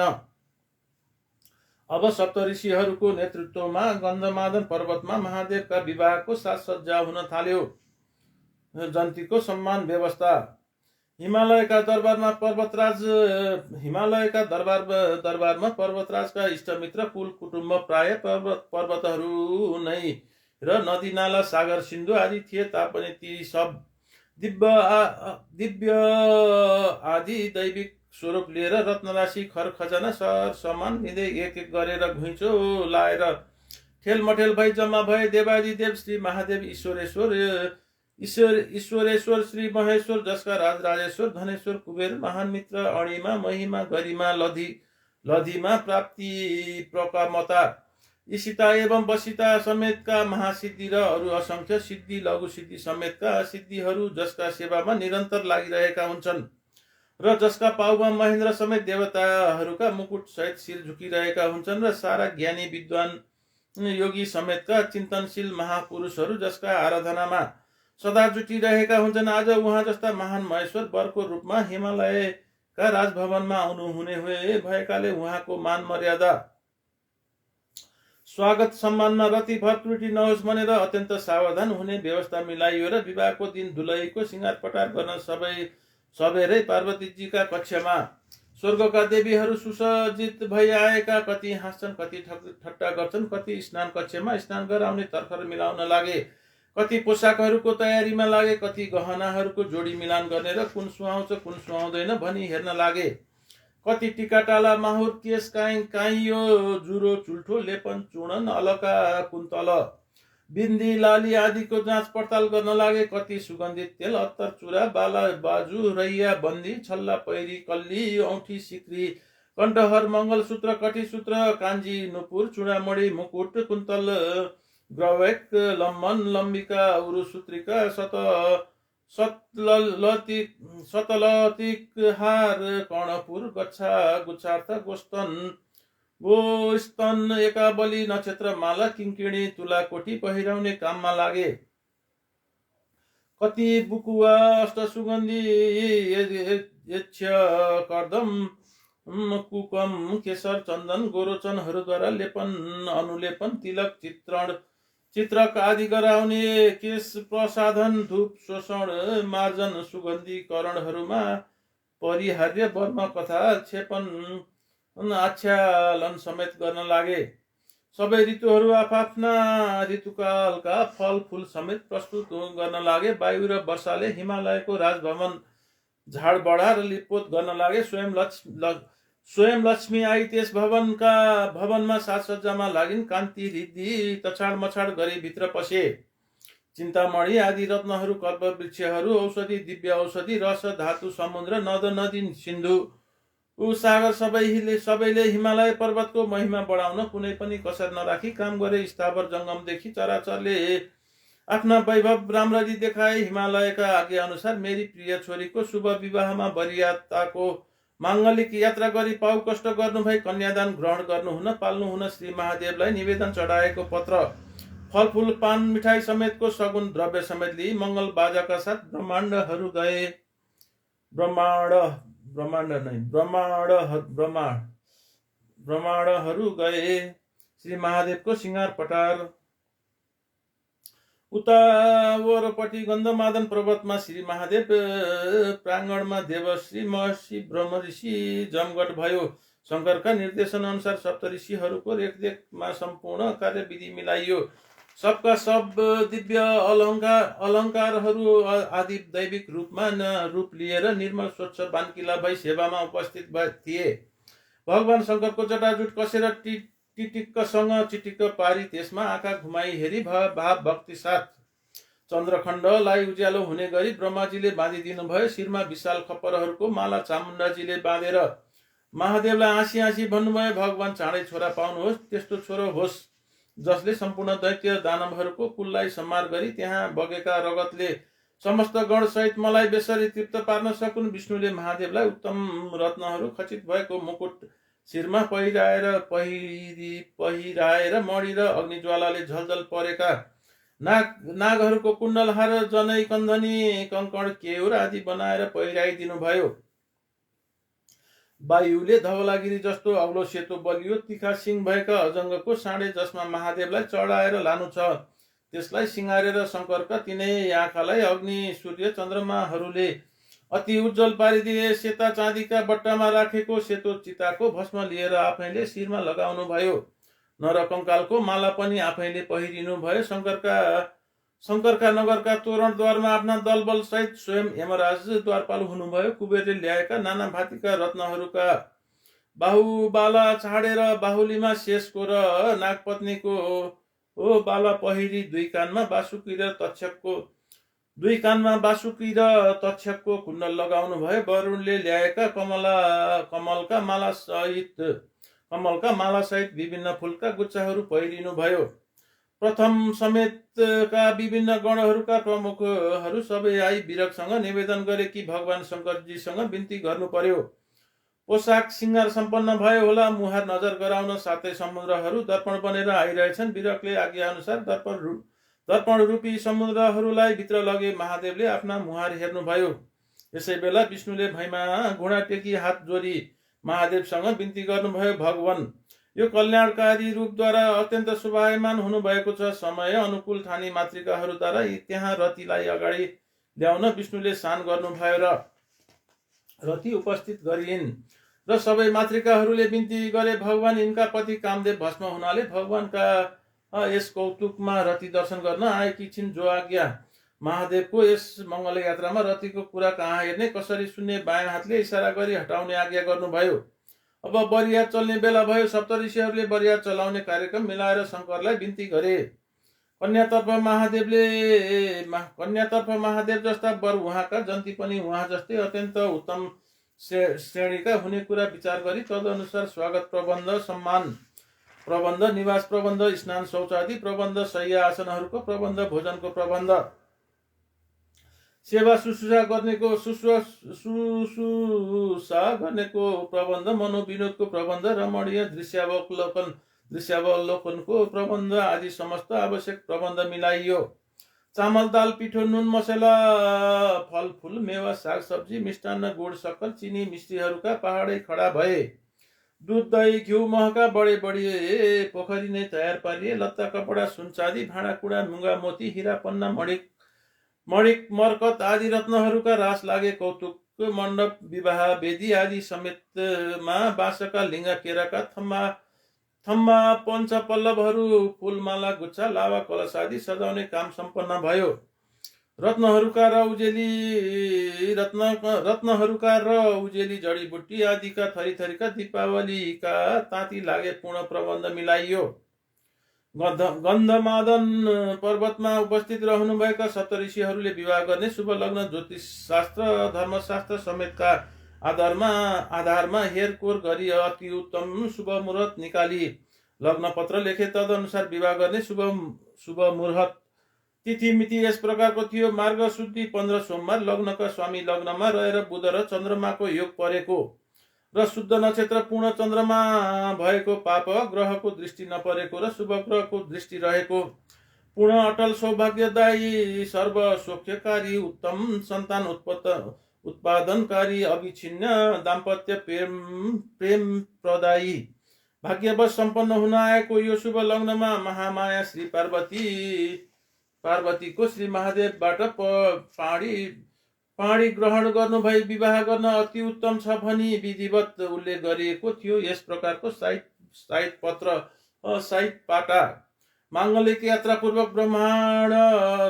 अब सप्तऋषिहरूको नेतृत्वमा गन्धमादन पर्वतमा महादेवका विवाहको साजसज्जा हुन थाल्यो। जन्तीको सम्मान व्यवस्था। हिमालयका दरबारमा पर्वतराजका इष्टमित्र कुल कुटुम्ब प्राय पर्वतहरू नै र नदी नाला सागर सिन्धु आदि थिए तापनि ती सब दिव्य आदि दैविक स्वरूप लिएर रत्नराशि खर खजाना सर सामान लिँदै एक गरेर घुइँचो लाएर ठेलमठेल भई जम्मा भए। देवादिदेव श्री महादेव ईश्वरेश्वर श्री महेश्वर, जसका राजेश्वर धनेश्वर कुबेर, महान मित्र, अणिमा महिमा गरिमा लधिमा प्राप्ति प्रकामता, ईशिता एवं वसिता समेतका महासिद्धि र अरू असंख्य सिद्धि लघु सिद्धि समेतका सिद्धिहरू जसका सेवामा निरन्तर लागिरहेका हुन्छन् र जसका पाउमा महेन्द्र समेत देवताहरूका मुकुट सहित शिर झुकिरहेका हुन्छन् र सारा ज्ञानी विद्वान योगी समेतका चिन्तनशील महापुरुषहरू जसका आराधनामा सदा जुटिरहेका हुन्छन्। आज उहाँ जस्ता महान महेश्वर वरको रूपमा हिमालयका राजभवनमा आउनुहुने भएकाले उहाँको मान मर्यादा स्वागत सम्मानमा रतिभर त्रुटि नहोस् भनेर अत्यन्त सावधान हुने व्यवस्था मिलाइयो र विवाहको दिन दुलहीको सिंगार पटार गर्न सबेरै पार्वतीजीका कक्षमा स्वर्गका देवीहरू सुसज्जित भई आएका। कति हाँस्छन्, कति ठट्टा गर्छन्, कति स्नान कक्षमा स्नान गराउने तर्खर मिलाउन लागे। कति पोसाकहरूको तयारीमा लागे, कति गहनाहरूको जोडी मिलान गर्ने र कुन सुहाउँछ कुन सुहाउँदैन भनी हेर्न लागे। कति टिकाटाला माहुर केस काइयो जुरो चुल्ठो लेपन चूर्णन अलका कुन्तल बिन्दी लाली आदिको जाँच पडताल गर्न लागे। कति सुगन्धित तेल अत्तर चुरा बाला बाजु रैया बन्दी छल्ला पैरी कल्ली औँठी सिक्री कण्ठहर मङ्गलसूत्र कटिसूत्र काञ्जी नुपुर चूडामणी मुकुट कुन्तल ग्रवेक लम्बन लम्बिका उरुसूत्रिका सतलतिक हार कर्णपुर गच्छा गुच्छार्थ गोस्तन एकाबली नक्षत्र माला किङ्किणी तुला कोठी पहिराउने काममा लागे। कति बुकुवा अष्टसुगन्धी यक्ष कर्दम कुकम केशर चन्दन गोरोचनहरूद्वारा लेपन अनुलेपन तिलक चित्रक आदि गराउने केश प्रसाधन धूप शोषण मार्जन सुगन्धीकरणहरूमा परिहार्य वर्म कथा क्षेपन आच्छालन समेत गर्न लागे। सबै ऋतुहरू आफ्ना ऋतुकालका फल फूल समेत प्रस्तुत गर्न लागे। वायु र वर्षाले हिमालयको राजभवन झाड बढाएर लिपोत गर्न लागे। स्वयं लक्ष्मी आई त्यस भवनमा साजसज्जामा लागिन्। कान्ति रिद्धि तछाड मछाड गरी भित्र पसे। चिन्तामणि आदि रत्नहरू कल्प वृक्षहरू औषधि दिव्य औषधि रस धातु समुद्र नद नदी सिन्धु सागर सबैले हिमालय पर्वतको महिमा बढाउन कुनै पनि कसर नराखी काम गरे। स्थावर जङ्गमदेखि चराचरले आफ्ना वैभव राम्ररी देखाए। हिमालयका आज्ञा अनुसार मेरी प्रिय छोरीको शुभ विवाहमा वरियाताको माङ्गलिक यात्रा गरी पाउ कष्ट गर्नुभई कन्यादान ग्रहण गर्नुहुन पाल्नुहुन श्री महादेवलाई निवेदन चढाएको पत्र फलफूल पान मिठाई समेतको सगुन द्रव्य समेत लिई मङ्गल बाजाका साथ ब्रह्माण्डहरू गए। श्री महादेवको सिंगार पटार उता वरपट्टि गन्धमादन पर्वतमा श्री महादेव प्राङ्गणमा देवश्री महर्षि ब्रह्म ऋषि जमघट भयो। शङ्करका निर्देशन अनुसार सप्त ऋषिहरूको रेखदेखमा सम्पूर्ण कार्यविधि मिलाइयो। सबका सब दिव्य अलङ्कारहरू आदि दैविक रूप लिएर निर्मल स्वच्छ बानकिला भई सेवामा उपस्थित थिए। भगवान शङ्करको जटाजुट कसेर टिटिक्कसँग चिटिक्क पारी त्यसमा आँखा घुमाई हेरी भाव भक्ति साथ चन्द्रखण्डलाई उज्यालो हुने गरी ब्रह्माजीले बाँधिदिनु भयो। शिरमा विशाल खप्परहरूको माला चामुण्डाजीले बाँधेर महादेवलाई हाँसी हाँसी भन्नुभयो, भगवान चाँडै छोरा पाउनुहोस्, त्यस्तो छोरो होस् जसले सम्पूर्ण दैत्य दानवहरूको कुललाई संहार गरी त्यहाँ बगेका रगतले समस्त गणसहित मलाई बेसरी तृप्त पार्न सकुन्। विष्णुले महादेवलाई उत्तम रत्नहरू खचित भएको मुकुट शिरमा पहिराएर मणि र अग्निज्वालाले झलझल परेका नागहरूको कुण्डलहार जनै कन्धनी कङ्कण केउर आदि बनाएर पहिराइदिनु भयो। वायुले धवलागिरी जस्तो अग्लो सेतो बलियो तिखा सिंह भएका अजङ्गको साँडे जसमा महादेवलाई चढाएर लानु छ त्यसलाई सिंगारेर शङ्करका तिनै आँखालाई अग्नि सूर्य चन्द्रमाहरूले अति उज्जवल पारिदिए। सेता चाँदीका बट्टामा राखेको सेतो चिताको भस्म लिएर आफैले शिरमा लगाउनु भयो। नरकङ्कालको माला पनि आफैले पहिरिनु भयो। शङ्करका नगरका तोरणद्वारमा आफ्ना दलबल सहित स्वयं यमराज द्वारपाल हुनुभयो। कुबेरले ल्याएका नाना भाँतीका रत्नहरूका बाहुबाला छाडेर बाहुलीमा शेषको र नागपत्नीको बाला पहिरी दुई कानमा बासुकी र तक्षकको कुण्डल लगाउनु भयो। वरुणले ल्याएका कमलका माला सहित विभिन्न फूलका गुच्छाहरू पहिरिनु भयो। प्रथम समेतका विभिन्न गणहरूका प्रमुखहरू सबै आई विरकसँग निवेदन गरे कि भगवान शङ्करजीसँग बिन्ती गर्नु पर्यो। पोसाक सिंगार सम्पन्न भयो होला। मुहार नजर गराउन सातै समुद्रहरू दर्पण बनेर आइरहेछन्। विरकले आज्ञा अनुसार दर्पण रूपी समुद्रहरूलाई भित्र लगे महादेवले आफ्ना मुहार हेर्नुभयो। यसै बेला विष्णुले भैमा घुँडा टेकी हात जोडी महादेवसँग बिन्ती गर्नुभयो, भगवान यो कल्याणकारी रूपद्वारा अत्यन्त शोभायमान हुनुभएको छ। समय अनुकूल ठानी मातृकाहरूद्वारा त्यहाँ रतिलाई अगाडि ल्याउन विष्णुले सान गर्नुभयो र रति उपस्थित गरिन् र सबै मातृकाहरूले बिन्ती गरे, भगवान यिनका पति कामदेव भस्म हुनाले भगवानका यस कौतुकमा रति दर्शन गर्न आएकी छिन् जो आज्ञा महादेवको यस मङ्गल यात्रामा रतिको कुरा कहाँ हेर्ने कसरी सुन्ने बायाँ हातले इसारा गरी हटाउने आज्ञा गर्नुभयो। अब बरियात चल्ने बेला भयो। सप्तऋषिहरूले बरियात चलाउने कार्यक्रम मिलाएर शङ्करलाई बिन्ती गरे। कन्यातर्फ महादेव जस्ता वर उहाँका, जन्ती पनि उहाँ जस्तै अत्यन्त उत्तम श्रेणीका हुने कुरा विचार गरी तदनुसार स्वागत प्रबन्ध, सम्मान प्रबन्ध, निवास प्रबन्ध, स्नान शौचादि प्रबन्ध, शय्या आसनहरूको प्रबन्ध, भोजनको प्रबन्ध, सेवा शुश्रूषा गर्नेको प्रबन्ध, मनोविनोदको प्रबन्ध, रमणीय दृश्यावलोकनको प्रबन्ध आदि समस्त आवश्यक प्रबन्ध मिलाइयो। चामल, दाल, पिठो, नुन, मसला, फलफूल, मेवा, साग सब्जी, मिष्टान्न, गुड, सक्कर, चिनी, मिस्टीहरूका पहाडै खडा भए। दूध, दही, घिउ, महका बढे पोखरी नै तयार पारिए। लत्ता, कपडा, सुन, चाँदी, भाँडाकुँडा, मुगा, मोती, हिरा, पन्ना, मणिक, मर्कत आदि रत्नहरूका रास लागे। कौतुक मण्डप, विवाह वेदी आदि समेतमा बाँसका लिङ्गा, केराका थम्मा, पञ्च पल्लवहरू, फुलमाला, गुच्छा, लावा, कलश आदि सजाउने काम सम्पन्न भयो। रत्नहरूका र उजेली जडीबुटी आदिका थरीका दीपावलीका ताती लागे। पूर्ण प्रबन्ध मिलाइयो। गन्धमादन पर्वतमा उपस्थित रहनुभएका सप्तऋषिहरूले विवाह गर्ने शुभ लग्न, ज्योतिष शास्त्र, धर्मशास्त्र समेतका आधारमा हेरकोर गरी अति उत्तम शुभ मुहूर्त निकाली लग्न पत्र लेखे। तदनुसार विवाह गर्ने शुभ मुहूर्त तिथि मिति यस प्रकारको थियो। मार्ग शुद्धि 15 सोमबार लग्नका स्वामी लग्नमा रहेर बुध र चन्द्रमाको योग परेको र शुद्ध नक्षत्र पूर्ण चन्द्रमा भएको, पाप ग्रहको दृष्टि नपरेको र शुभ ग्रहको दृष्टि रहेको, पूर्ण अटल सौभाग्यदायी, सर्व सौख्यकारी, उत्तम सन्तान उत्पादनकारी, अविच्छिन्न दाम्पत्य प्रेम प्रदायी, भाग्यवश सम्पन्न हुन आएको यो शुभ लग्नमा महामाया श्री पार्वतीको श्री महादेवबाट पाणी ग्रहण गर्नु भई विवाह गर्न अति उत्तम छ भनी विधिवत उल्लेख गरिएको थियो। यस प्रकारको साइत पत्र, साइत पाटा माङ्गलिक यात्रा पूर्वक ब्रह्माण्ड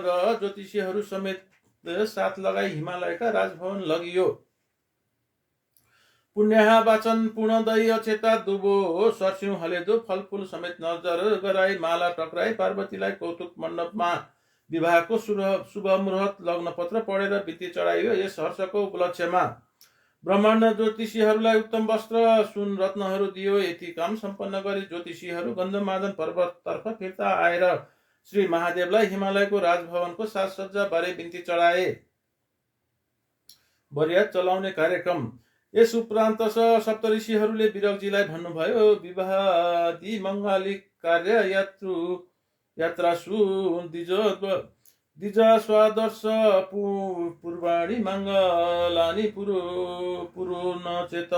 र ज्योतिषीहरू समेत साथ लगाई हिमालयका राजभवन लगियो। पुण्यहा वाचन, पूर्ण दही, अक्षता, दुबो, सर्स्यौं, हलेदो, फलफूल समेत नजर गराई माला टक्राई पार्वतीलाई कौतुक मण्डपमा विवाहको शुभ मुहूर्त लग्न पत्र पढेर बित्ती चढाइयो। यस हर्षको उपलक्ष्यमा ब्रह्माण्ड ज्योतिषीहरूलाई उत्तम वस्त्र, सुन, रत्नहरू दियो। यति काम सम्पन्न गरी ज्योतिषीहरू गन्धमादन पर्वततर्फ फिर्ता आएर श्री महादेवलाई हिमालयको राजभवनको साजसज्जा बारे बिन्ती चढाए। बरियात चलाउने कार्यक्रम। यस उपरान्त सप्तऋषिहरूले विरक्जीलाई भन्नुभयो, विवाहादि मङ्गलिक कार्य यात्रासु द्विज स्वादर्श पूर्वाणि मङ्गलानि पुरुनचेत।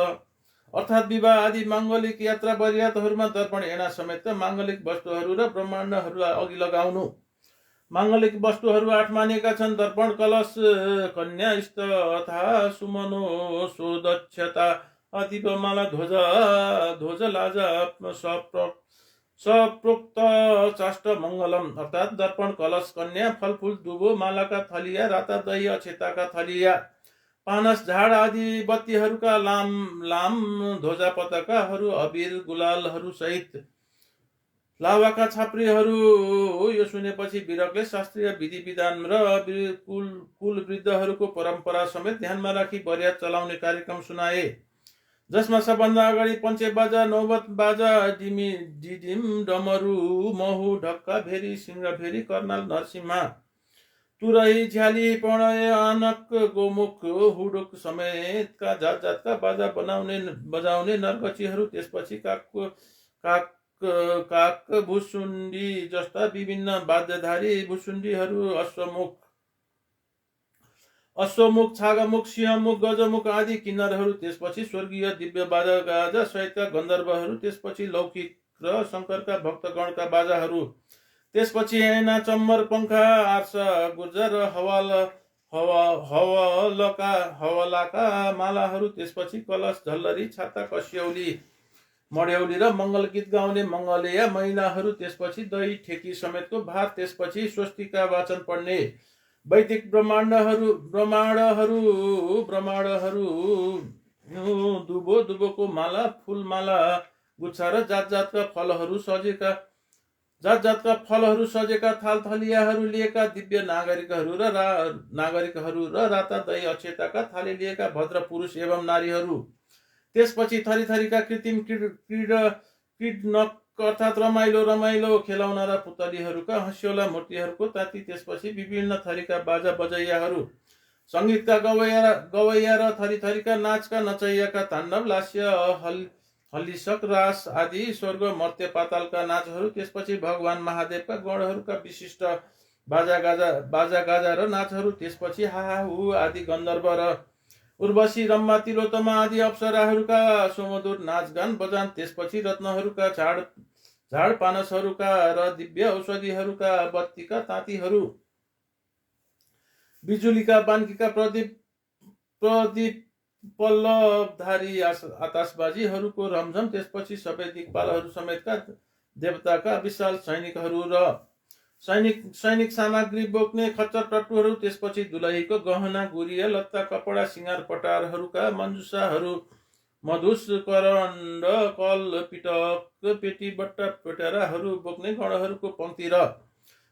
अर्थात् विवाह आदि माङ्गलिक यात्रा बरियातहरूमा दर्पण, एना समेत माङ्गलिक वस्तुहरू र ब्रह्माण्डहरूलाई अघि लगाउनु। माङ्गलिक वस्तुहरू 8 मानिएका छन्। दर्पण, कलश, कन्या, तथा सुमनो, सोदक्षता, दीपमाला, ध्वज, लाजा, सप्रोक्त चाष्ट मङ्गलम। अर्थात् दर्पण, कलश, कन्या, फलफूल, दुबो, मालाका थलिया, राता दही, अक्षताका थलिया, पानस, झाड आदि बत्तीहरूका लाम, ध्वजा पताकाहरू, अबिर गुलालहरू सहित लावाका छाप्रीहरू। यो सुनेपछि विरकले शास्त्रीय विधि विधान र कुल वृद्धहरूको परम्परा समेत ध्यानमा राखी बरियात चलाउने कार्यक्रम सुनाए, जसमा सबभन्दा अगाडि पञ्चे बाजा, नौबत बाजा, डिडिम, डमरू, महु, ढक्का, भेरी, सिंह भेरी, कर्नाल, नरसिम्हा, तुरही, झ्याली, पणय, आनक, गोमुख, हुडुक समेतका जातका बाजा बजाउने नरगछीहरू। त्यसपछि काक, भुसुण्डी जस्ता विभिन्न वाद्यधारी भुसुण्डीहरू, अश्वमुख, छागमुख, सिंहमुख, गजमुख आदि किन्नरहरू। त्यसपछि स्वर्गीय दिव्य बाजा गाजा सहितका गन्धर्वहरू। त्यसपछि लौकिक र शङ्करका भक्तगणका बाजाहरू। त्यसपछि ऐना, चम्मर, पंखा, आर्स, गुर्जर र हवलाका मालाहरू। त्यसपछि कलश, झल्लरी, छाता, कस्यौली मड्यौली र मङ्गल गीत गाउने मङ्गलेया महिलाहरू, त्यसपछि दही ठेकी समेतको भात, त्यसपछि स्वस्तिका वाचन पढ्ने वैदिक ब्रह्माण्डहरू दुबोको माला, फुलमाला, गुच्छा र जात जातका फलहरू सजेका थालथलियाहरू लिएका दिव्य नागरिकहरू र राता दही अक्षताका थाली लिएका भद्र पुरुष एवं नारीहरू, त्यसपछि थरीथरीका कृत्रिम कीटनक अर्थात् रमाइलो खेलाउना र पुतलीहरूका हँस्यौला मूर्तिहरूको ताती, त्यसपछि विभिन्न थरीका बाजा बजैयाहरू, सङ्गीतका गवैया र थरीथरीका नाचका नचैयाका ताण्डव, लास्य, हल्लिसक, रास आदि स्वर्ग मर्त्य पातालका नाचहरू, त्यसपछि भगवान महादेवका गणहरूका विशिष्ट बाजा र नाचहरू, त्यसपछि हाहु आदि गन्धर्व र उर्वशी, रम्मा, तिलोत्तमा आदि अप्सराहरूका सुमधुर नाचगान बजान, त्यसपछि रत्नहरूका झाड पानसहरूका र दिव्य औषधिहरूका बत्तीका तातीहरू, बिजुलीका बान्कीका प्रदीप पल्लवधारी आतासबाजीहरूको रमझम, त्यसपछि सबै दिक्पालहरू समेतका देवताका विशाल सैनिकहरू र सैनिक सामग्री बोक्ने खच्चर टट्टुहरू, त्यसपछि दुलहीको गहना गुरिया लत्ता कपडा सिँगार पटारहरूका मन्जुसाहरू, मधुस करण्ड कल पिटक पेटी बट्टा पेटाराहरू बोक्ने गणहरूको पङ्क्ति र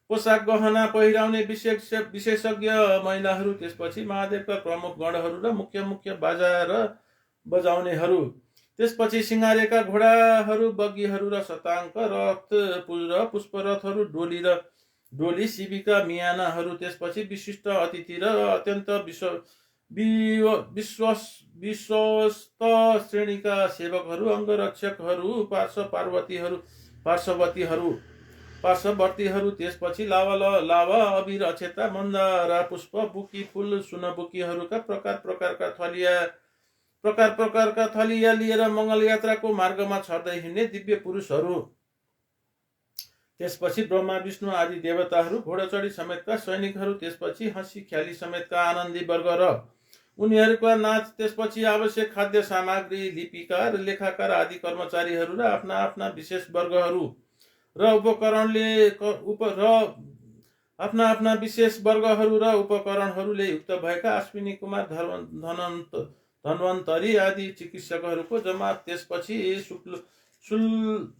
पोसाक गहना पहिराउने विशेषज्ञ महिलाहरू, त्यसपछि महादेवका प्रमुख गणहरू र मुख्य बाजा र बजाउनेहरू, त्यसपछि सिंगारेका घोडाहरू, बग्गीहरू र शताङ्क रथ र पुष्परथहरू, डोली शिविका मियानाहरू, त्यसपछि विशिष्ट अतिथि र अत्यन्त विश्वस्त श्रेणीका सेवकहरू, अङ्गरक्षकहरू, पार्श्ववर्तीहरू, त्यसपछि लावा अबिर अक्षता मन्दारा पुष्प बुकी फुल सुनबुकीहरूका प्रकारका थलिया लिएर मङ्गल यात्राको मार्गमा छर्दै हिँड्ने दिव्य पुरुषहरू, त्यसपछि ब्रह्मा विष्णु आदि देवताहरू, घोडाचढी समेतका सैनिकहरू, त्यसपछि हँसी ख्याली समेतका आनन्दी वर्ग र उनीहरूका नाच, त्यसपछि आवश्यक खाद्य सामग्री, लिपिकार, लेखाकार आदि कर्मचारीहरू र आफ्ना विशेष वर्गहरू र उपकरणहरूले युक्त भएका अश्विनी कुमार, धन्वन्तरी आदि चिकित्सकहरूको जमात, त्यसपछि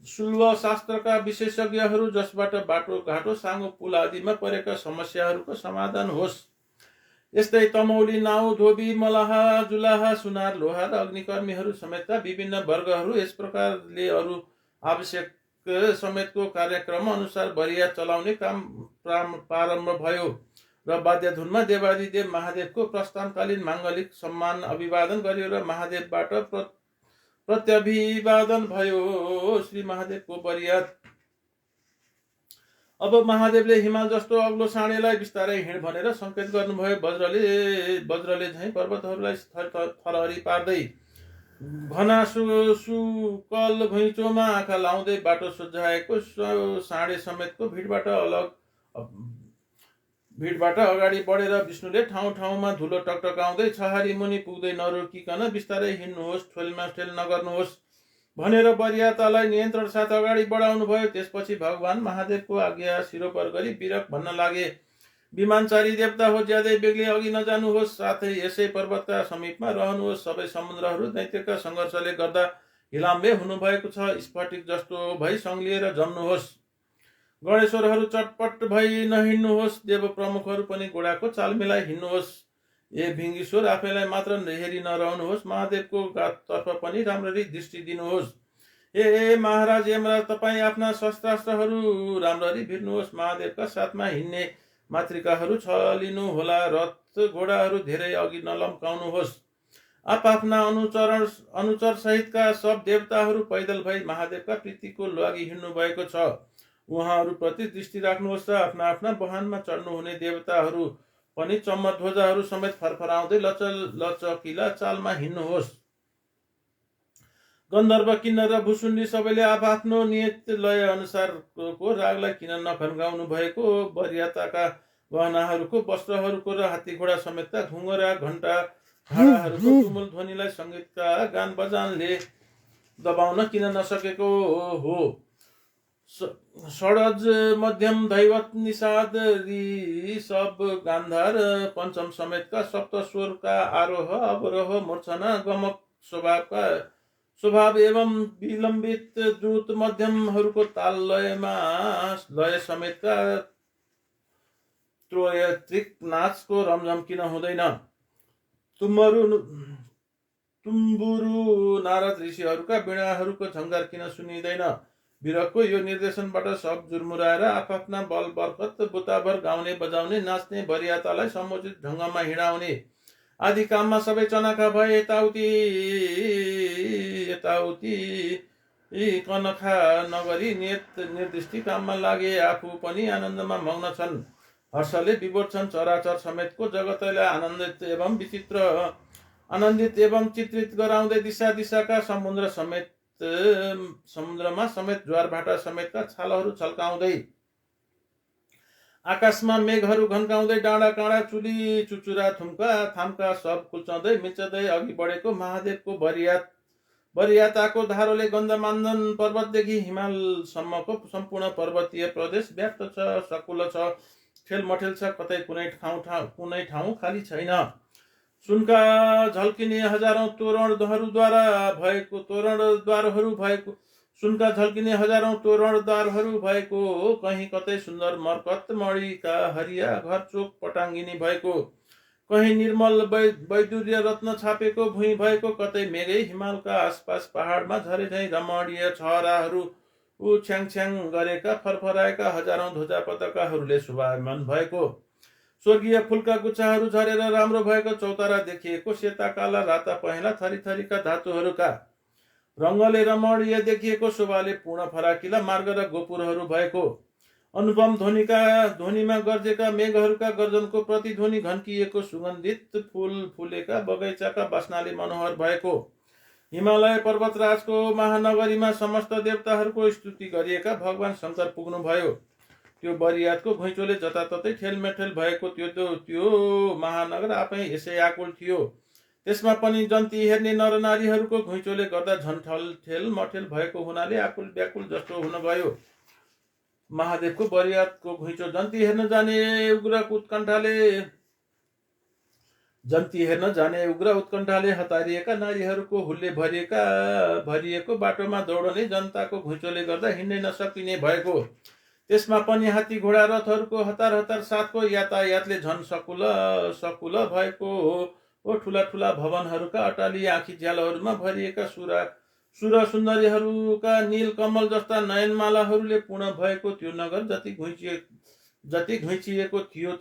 शुल्व शास्त्रका विशेषज्ञहरू, जसबाट बाटो घाटो साँगो पुल आदिमा परेका समस्याहरूको समाधान होस्। यस्तै तमौली, नाउ, धोबी, मलाहा, जुलाहा, सुनार, लोहा र अग्निकर्मीहरू समेतका विभिन्न वर्गहरू, यस प्रकारले अरू आवश्यक समेतको कार्यक्रम अनुसार बरिया चलाउने काम प्रारम्भ भयो र वाद्यधुनमा देवादिदेव महादेवको प्रस्थानकालीन माङ्गलिक सम्मान अभिवादन गरियो र महादेवबाट प्रत्यभिवादन भयो। श्री महादेवको बरियात। अब महादेवले हिमाल जस्तो अग्लो साँडेलाई बिस्तारै हिँड भनेर संकेत गर्नुभयो। वज्रले झैं पर्वतहरूलाई थरहरी पार्दै घना सुकल घुइँचोमा आँखा लाउँदै बाटो सुझाएको साँडे समेतको भिडबाट अगाडि बढेर विष्णुले ठाउँमा धुलो टकटकाउँदै छहारी मुनि पुग्दै नरोकिकन बिस्तारै हिँड्नुहोस्, ठेल नगर्नुहोस् भनेर बरियातालाई नियन्त्रण साथ अगाडि बढाउनु भयो। त्यसपछि भगवान महादेवको आज्ञा शिरोपर गरी बिरक भन्न लागे, विमानचारी देवता हो, ज्यादै बेग्लै अघि नजानुहोस्, साथै यसै पर्वतका समीपमा रहनुहोस्। सबै समुद्रहरू दैत्यका सङ्घर्षले गर्दा हिलाम्बे हुनुभएको छ, स्फटिक जस्तो भई सङ्लिएर जम्नुहोस्। गणेश्वरहरू चटपट भई नहिँड्नुहोस्, देव प्रमुखहरू पनि घोडाको चाल मिलाई हिँड्नुहोस्। भिङ्गीश्वर आफैलाई मात्र हेरी नरहनुहोस्, महादेवको तर्फ पनि राम्ररी दृष्टि दिनुहोस्। हे महाराज यमराज, तपाईँ आफ्ना शस्त्रास्त्रहरू राम्ररी भिर्नुहोस्। महादेवका साथमा हिँड्ने मातृकाहरू छलिनु होला, रथ घोडाहरू धेरै अघि नलम्काउनुहोस्। आफ्ना अनुचर सहितका सब देवताहरू पैदल भई महादेवका प्रीतिको लागि हिँड्नु भएको छ, उहाँहरू प्रति दृष्टि राख्नुहोस् र आफ्ना वाहनमा चढ्नुहुने देवताहरू पनि चम्म ध्वजाहरू समेत फरफराउँदै लचकिला चालमा हिँड्नुहोस्। गन्धर्व, किन्नर र भुसुण्डी सबैले आफ्नो नियत लय अनुसारको रागलाई किन नखन्काउनु भएको। बरियाताका गहनाहरूको, वस्त्रहरूको र हात्ती घोडा समेतका घुङ्गरा घण्टा भाँडाहरूको तुमुल ध्वनिलाई सङ्गीतका गान बजानले दबाउन किन नसकेको हो। षडज मध्यम दैवत निषाद ऋषभ गान्धार पञ्चम समेतका सप्त स्वरका आरोह अवरोह मूर्छना गमक स्वभाव एवं विलम्बित द्रुत मध्यमहरूको ताल लयमा लय समेतका त्रोयत्रिक नाचको रमझम किन हुँदैन। तुम्बुरु नारद ऋषिहरूका वीणाहरूको झङ्कार किन सुनिँदैन। विरहको यो निर्देशनबाट सब जुर्मुराएर आफ्ना बल बरकत बुताभर गाउने बजाउने नाच्ने बरियातालाई समुचित ढङ्गमा हिँडाउने आदि काममा सबै चनाखा भए यताउति कनखा नगरी निर्दिष्ट काममा लागे आफू पनि आनन्दमा मग्न छन्। हर्षले विभोर छन् चराचर समेतको जगतलाई आनन्दित एवं चित्रित गराउँदै दिशा दिशाका समुद्रमा समेत ज्वारभाटा समेतका छालहरू छल्काउँदै आकाशमा मेघहरू घन्काउँदै डाँडा काँडा चुली चुचुरा थुम्का थाम्का सब कुल्चाउँदै मिल्चदै अघि बढेको महादेवको बरियाताको धारोले गन्धमान्दन पर्वतदेखि हिमालसम्मको सम्पूर्ण पर्वतीय प्रदेश व्याप्त छ, सकुल छ, ठेलमठेल छ, कतै कुनै ठाउँ खाली छैन। सुनका झल्किने हजारौं तोरणद्वारहरू भएको कहीँ कतै सुन्दर मर्कत मणिका हरिया घर चोक पटाङ्गिनी भएको, कहीँ निर्मल वैदुर्य रत्न छापेको भुइँ भएको, कतै मेघै हिमालका आसपास पहाडमा झरे झैँ रमणीय छहराहरू छ्याङ गरेका फरफराएका हजारौं ध्वजा पताकाहरूले शोभायमान भएको, स्वर्गीय फुलका गुच्छाहरू झरेर राम्रो भएको चौतारा देखिएको, सेता काला राता पहेँला थरीथरीका धातुहरूका रङ्गले रमणीय देखिएको, शोभाले पूर्ण फराकिला मार्ग र गोपुरहरू भएको, अनुपम ध्वनिमा गर्जेका मेघहरूका गर्जनको प्रतिध्वनि घन्किएको, सुगन्धित फूल फुलेका बगैँचाका बास्नाले मनोहर भएको, हिमालय पर्वतराजको महानगरीमा समस्त देवताहरूको स्तुति गरिएका भगवान शङ्कर पुग्नुभयो। त्यो बरियातको घुइँचोले जताततै ठेलमेठेल भएको त्यो महानगर आफै यसै आकुल थियो। त्यसमा पनि जन्ती हेर्ने नरनारीहरूको घुइँचोले गर्दा झन् ठेल मठेल भएको हुनाले आकुल व्याकुल जस्तो हुन गयो। महादेवको बरियातको घुइँचो जन्ती हेर्न जाने उग्र उत्कण्ठाले हतारिएका नारीहरूको हुलले भरिएको बाटोमा दौडने जनताको घुइँचोले गर्दा हिँड्नै नसकिने भएको, त्यसमा पनि हात्ती घोडा रथहरूको हतार साथको यातायातले झन् सकुल भएको हो। ठुला ठुला भवनहरूका अटालिया आँखी झ्यालहरूमा भरिएका सुर सुन्दरीहरूका नील कमल जस्ता नयनमालाहरूले पूर्ण भएको त्यो नगर जति घुइँचिएको थियो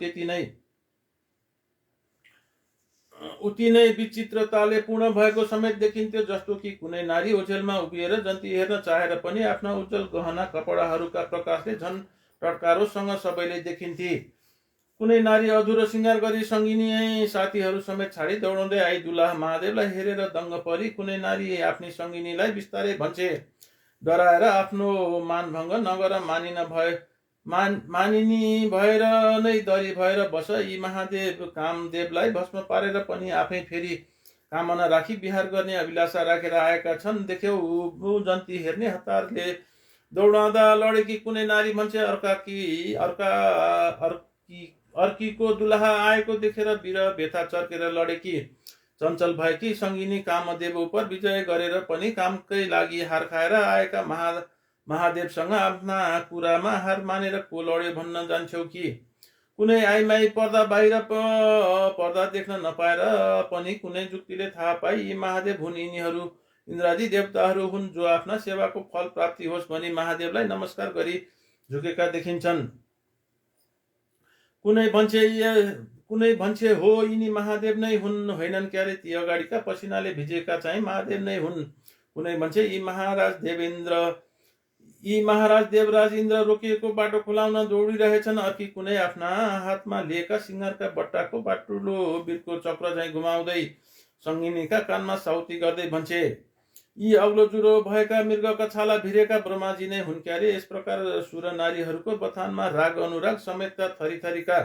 उति नै विचित्रताले पूर्ण भएको समेत देखिन्थ्यो, जस्तो कि कुनै नारी ओझेलमा उभिएर जन्ती हेर्न चाहेर पनि आफ्ना उज्जवल गहना कपडाहरूका प्रकाशले झन् टटकारोसँग सबैले देखिन्थे। कुनै नारी अधुरो श्रृङ्गार गरी सङ्गिनी साथीहरू समेत छाडी दौडाउँदै आई दुलाह महादेवलाई हेरेर दङ्ग परी, कुनै नारी आफ्नी सङ्गिनीलाई बिस्तारै भन्छे, डराएर आफ्नो मानभङ्ग नगर, मानिनी भएर नै दरी भएर बस। यी महादेव कामदेवलाई भस्म पारेर पनि आफै फेरि कामना राखी विहार गर्ने अभिलाषा राखेर आएका छन्। देख्यौ जन्ती हेर्ने हतारले दौडाउँदा लडेकी कुनै नारी भन्छे, अर्कीको दुलाहा आएको देखेर वीर व्यथा चर्केर लडेकी, चञ्चल भएकी सङ्गिनी कामदेव उप विजय गरेर पनि कामकै लागि हार खाएर आएका महादेवसँग आफ्ना कुरामा हार मानेर को लड्यो भन्न जान्छौ कि? कुनै आइमाई पर्दा बाहिर पर्दा देख्न नपाएर पनि कुनै जुक्तिले थाहा पाई यी महादेव हुन्, यिनीहरू इन्द्रादि देवताहरू हुन्, जो आफ्ना सेवाको फल प्राप्ति होस् भनी महादेवलाई नमस्कार गरी झुकेका देखिन्छन्। कुनै भन्छे हो यिनी महादेव नै हुन्, होइनन् क्यारे ती अगाडिका पसिनाले भिजेका चाहिँ महादेव नै हुन्। कुनै भन्छे यी महाराज देवराज इन्द्र रोकिएको बाटो खुलाउन दौडिरहेछन्। अर्की कुनै आफ्ना हातमा लिएका सिंगारका बट्टाको बाटुलो बिर्को चक्र झैँ घुमाउँदै सङ्गिनीका कानमा साउती गर्दै भन्छे, यी अग्लो जुरो भएका मृगका छाला भिरेका ब्रह्माजी नै हुन् क्यारे। यस प्रकार सुर नारीहरूको बथानमा राग अनुराग समेतका थरीथरीका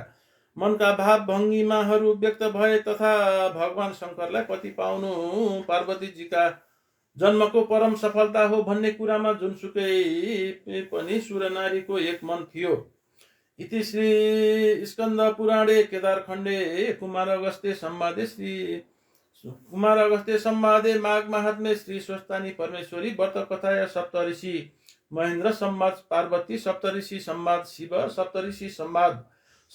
मनका भाव भङ्गिमाहरू व्यक्त भए तथा भगवान शङ्करलाई पति पाउनु पार्वतीजीका जन्मको परम सफलता हो भन्ने कुरामा जुनसुकै पनि सुर नारीको एक मन थियो। इति श्री स्कन्द पुराणे केदारखण्डे कुमार अगस्त्य संवादे माघ महात्म्ये श्री स्वस्तानी परमेश्वरी व्रत कथाया सप्तऋषि महेन्द्र संवाद पार्वती सप्तऋषि संवाद शिव सप्तऋषि संवाद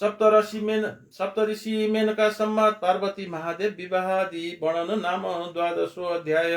सप्तऋषि मेनका संवाद पार्वती महादेव विवाहादि वर्णन नाम 12 अध्याय।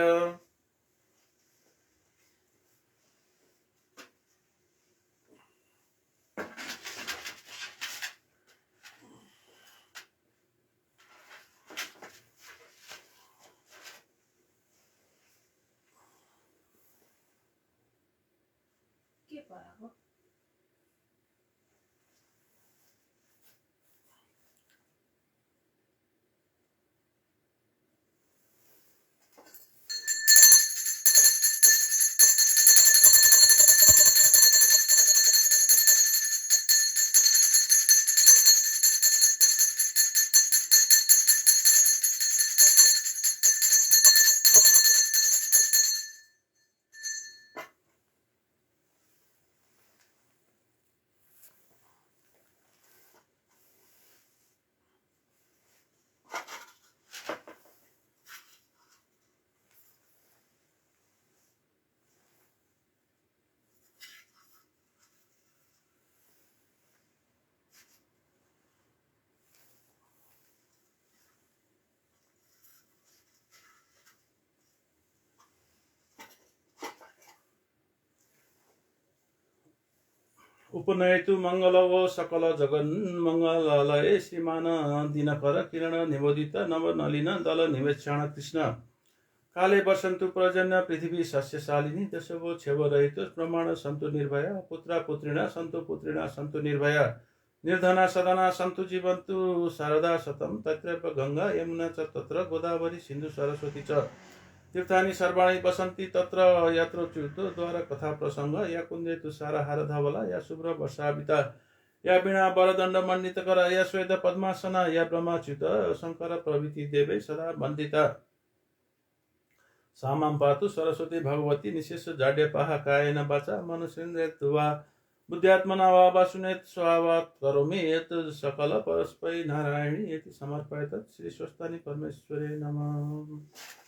उपनयतु मंगलव सकल जगन मंगलालय श्रीमान दिनकर किरण निबोधित नव नलिन दल निवेक्षण कृष्ण काले बसन्तु प्रजन्य पृथ्वी सस्यशालिनी दशवो छेव रहित प्रमाण सन्तु निर्भय पुत्रा पुत्रिणा सन्तु निर्भय निर्धना सदना सन्तु जीवन्तु शारदा शतम तत्रैव गंगा यमुना च तत्र गोदावरी सिन्धु सरस्वती च तीर्थानि सर्वाणि बसन्ति तत्र यात्रोच्युत द्वारा कथा प्रसंग या कुन्देतु साराहार धवला या शुभ्र वर्षाविता या वीणा वरदण्ड मण्डितकर या श्वेत पद्मासना या ब्रह्माच्युत शंकर प्रभृति देवै सदा वन्दिता सामां पातु सरस्वती भगवती निशेष जाड्यपाः कायेन वाचा मनसेन्द्रियर्वा बुद्ध्यात्मना वा वासुनेत स्वभावात् करोमि यत् सकल परस्मै नारायणी इति समर्पयत् श्री स्वस्तानि परमेश्वरे नमः।